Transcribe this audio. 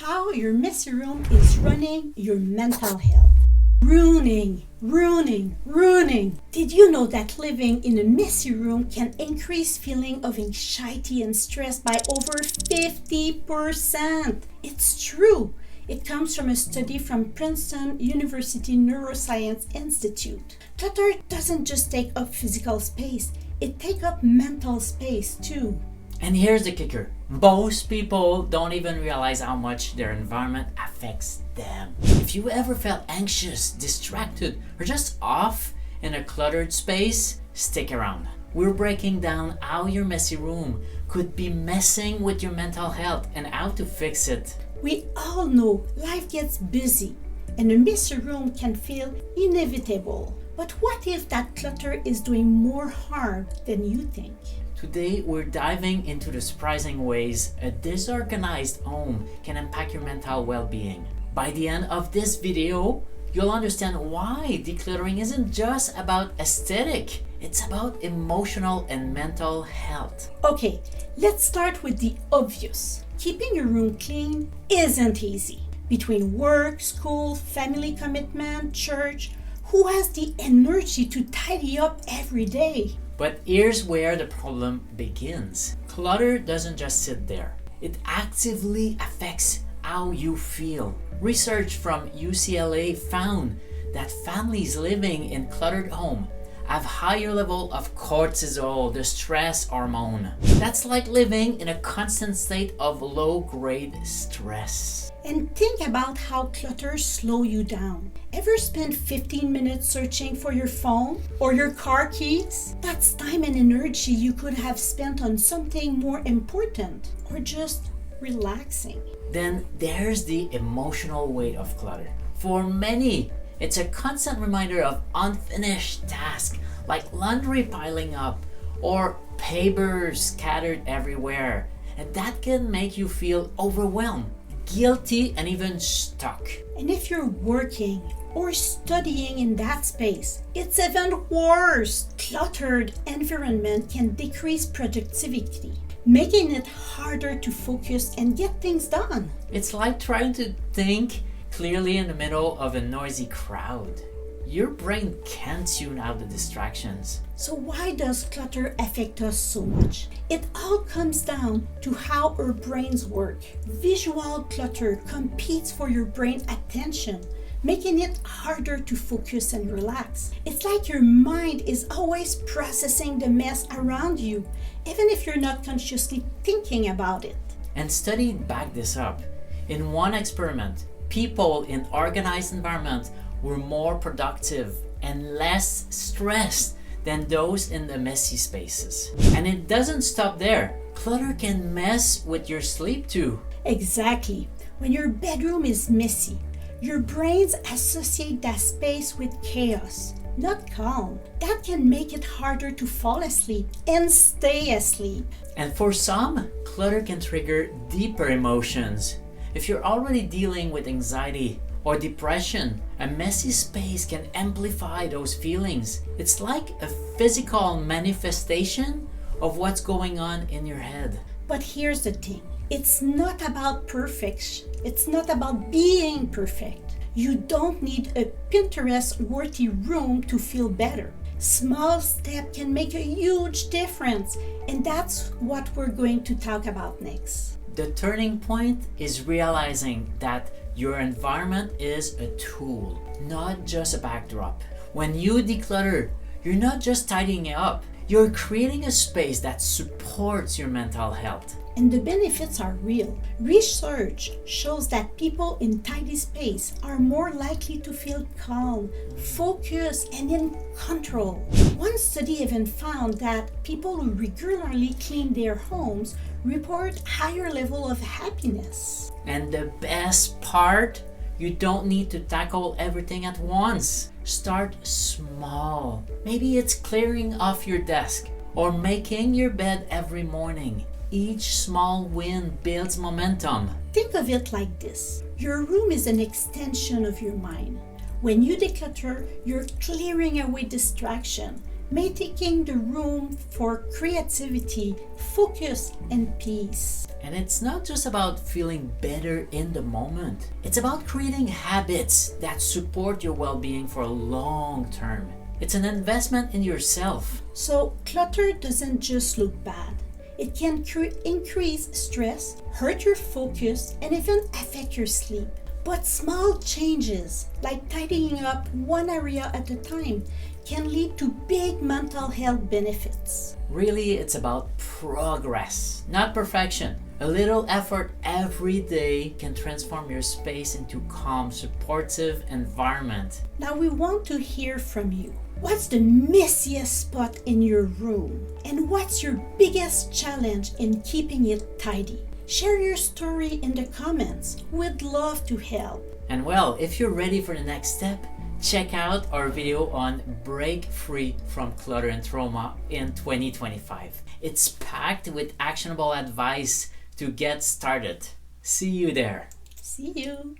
how your messy room is running your mental health. Ruining. Did you know that living in a messy room can increase feeling of anxiety and stress by over 50%? It's true. It comes from a study from Princeton University Neuroscience Institute. Clutter doesn't just take up physical space, it takes up mental space too. And here's the kicker. Most people don't even realize how much their environment affects them. If you ever felt anxious, distracted, or just off in a cluttered space, stick around. We're breaking down how your messy room could be messing with your mental health and how to fix it. We all know life gets busy and a messy room can feel inevitable. But what if that clutter is doing more harm than you think? Today, we're diving into the surprising ways a disorganized home can impact your mental well-being. By the end of this video, you'll understand why decluttering isn't just about aesthetic, it's about emotional and mental health. Okay, let's start with the obvious. Keeping your room clean isn't easy. Between work, school, family commitment, church, who has the energy to tidy up every day? But here's where the problem begins. Clutter doesn't just sit there. It actively affects how you feel. Research from UCLA found that families living in cluttered homes have higher level of cortisol, the stress hormone. That's like living in a constant state of low-grade stress. And think about how clutter slows you down. Ever spend 15 minutes searching for your phone or your car keys? That's time and energy you could have spent on something more important or just relaxing. Then there's the emotional weight of clutter. For many, it's a constant reminder of unfinished tasks like laundry piling up or papers scattered everywhere. And that can make you feel overwhelmed, guilty, and even stuck. And if you're working or studying in that space, it's even worse. Cluttered environment can decrease productivity, making it harder to focus and get things done. It's like trying to think clearly in the middle of a noisy crowd. Your brain can't tune out the distractions. So why does clutter affect us so much? It all comes down to how our brains work. Visual clutter competes for your brain attention, making it harder to focus and relax. It's like your mind is always processing the mess around you, even if you're not consciously thinking about it. And studies back this up. In one experiment, people in organized environments were more productive and less stressed than those in the messy spaces. And it doesn't stop there. Clutter can mess with your sleep too. Exactly. When your bedroom is messy, your brains associate that space with chaos, not calm. That can make it harder to fall asleep and stay asleep. And for some, clutter can trigger deeper emotions. If you're already dealing with anxiety or depression, a messy space can amplify those feelings. It's like a physical manifestation of what's going on in your head. But here's the thing. It's not about perfection. It's not about being perfect. You don't need a Pinterest-worthy room to feel better. Small steps can make a huge difference, and that's what we're going to talk about next. The turning point is realizing that your environment is a tool, not just a backdrop. When you declutter, you're not just tidying it up, you're creating a space that supports your mental health. And the benefits are real. Research shows that people in tidy space are more likely to feel calm, focused, and in control. One study even found that people who regularly clean their homes report higher level of happiness. And the best part, you don't need to tackle everything at once. Start small. Maybe it's clearing off your desk or making your bed every morning. Each small win builds momentum. Think of it like this. Your room is an extension of your mind. When you declutter, you're clearing away distraction, making the room for creativity, focus, and peace. And it's not just about feeling better in the moment. It's about creating habits that support your well-being for a long term. It's an investment in yourself. So clutter doesn't just look bad. It can increase stress, hurt your focus, and even affect your sleep. But small changes, like tidying up one area at a time, can lead to big mental health benefits. Really, it's about progress, not perfection. A little effort every day can transform your space into a calm, supportive environment. Now we want to hear from you. What's the messiest spot in your room? And what's your biggest challenge in keeping it tidy? Share your story in the comments. We'd love to help. And well, if you're ready for the next step, check out our video on Break Free from Clutter and Trauma in 2025. It's packed with actionable advice to get started. See you there. See you.